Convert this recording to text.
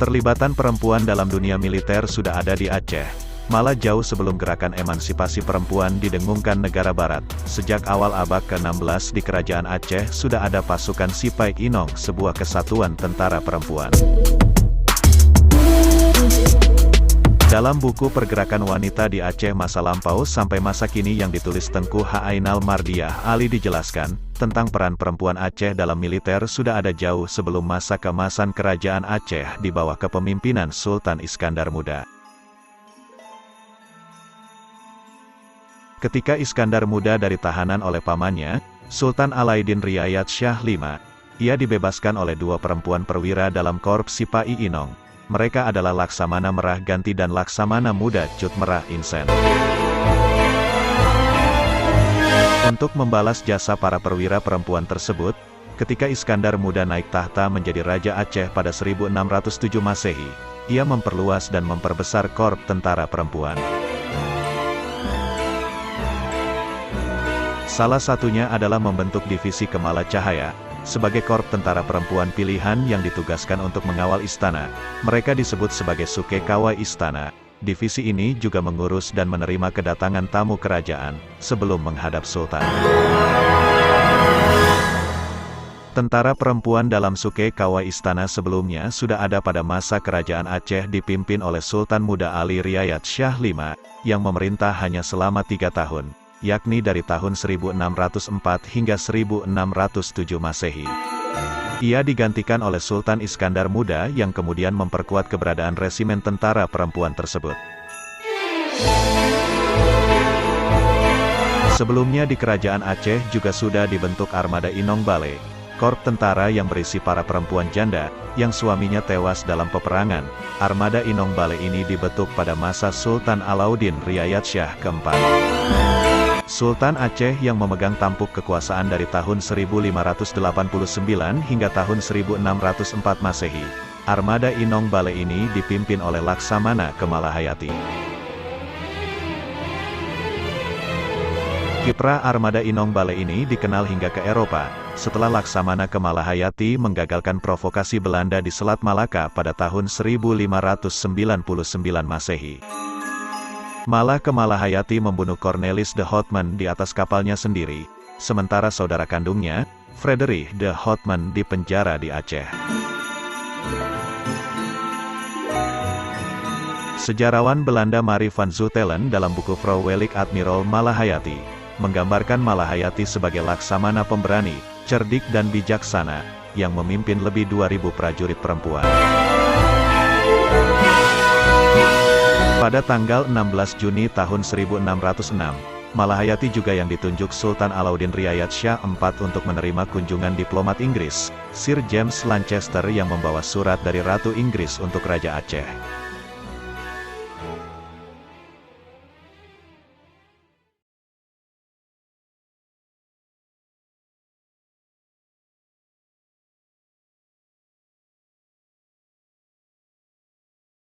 Keterlibatan perempuan dalam dunia militer sudah ada di Aceh. Malah jauh sebelum gerakan emansipasi perempuan didengungkan negara barat. Sejak awal abad ke-16 di Kerajaan Aceh sudah ada pasukan Sipai Inong, sebuah kesatuan tentara perempuan. Dalam buku Pergerakan Wanita di Aceh Masa Lampau sampai Masa Kini yang ditulis Tengku H. Ainal Mardiah Ali dijelaskan, tentang peran perempuan Aceh dalam militer sudah ada jauh sebelum masa keemasan Kerajaan Aceh di bawah kepemimpinan Sultan Iskandar Muda. Ketika Iskandar Muda dari tahanan oleh pamannya, Sultan Alaiddin Riayat Shah V, ia dibebaskan oleh dua perempuan perwira dalam Korps Sipai Inong. Mereka adalah Laksamana Merah Ganti dan Laksamana Muda Cut Merah Insen. Untuk membalas jasa para perwira perempuan tersebut, ketika Iskandar Muda naik tahta menjadi Raja Aceh pada 1607 Masehi, ia memperluas dan memperbesar Korps Tentara Perempuan. Salah satunya adalah membentuk Divisi Kemala Cahaya, sebagai korps tentara perempuan pilihan yang ditugaskan untuk mengawal istana. Mereka disebut sebagai Suke Kawai Istana. Divisi ini juga mengurus dan menerima kedatangan tamu kerajaan, sebelum menghadap Sultan. Tentara perempuan dalam Suke Kawai Istana sebelumnya sudah ada pada masa Kerajaan Aceh dipimpin oleh Sultan Muda Ali Riayat Shah V, yang memerintah hanya selama 3 tahun. Yakni dari tahun 1604 hingga 1607 Masehi. Ia digantikan oleh Sultan Iskandar Muda yang kemudian memperkuat keberadaan resimen tentara perempuan tersebut. Sebelumnya di Kerajaan Aceh juga sudah dibentuk Armada Inong Bale, korps tentara yang berisi para perempuan janda, yang suaminya tewas dalam peperangan. Armada Inong Bale ini dibentuk pada masa Sultan Alauddin Riayat Shah keempat. Sultan Aceh yang memegang tampuk kekuasaan dari tahun 1589 hingga tahun 1604 Masehi. Armada Inong Bale ini dipimpin oleh Laksamana Kemalahayati. Kiprah Armada Inong Bale ini dikenal hingga ke Eropa, setelah Laksamana Kemalahayati menggagalkan provokasi Belanda di Selat Malaka pada tahun 1599 Masehi. Malah Kemalahayati membunuh Cornelis de Houtman di atas kapalnya sendiri, sementara saudara kandungnya, Frederik de Houtman dipenjara di Aceh. Sejarawan Belanda Marie van Zutelen dalam buku Vrouwelijk Admiral Malahayati, menggambarkan Malahayati sebagai laksamana pemberani, cerdik dan bijaksana, yang memimpin lebih 2000 prajurit perempuan. Pada tanggal 16 Juni tahun 1606, Malahayati juga yang ditunjuk Sultan Alauddin Riayat Shah IV untuk menerima kunjungan diplomat Inggris, Sir James Lancaster yang membawa surat dari Ratu Inggris untuk Raja Aceh.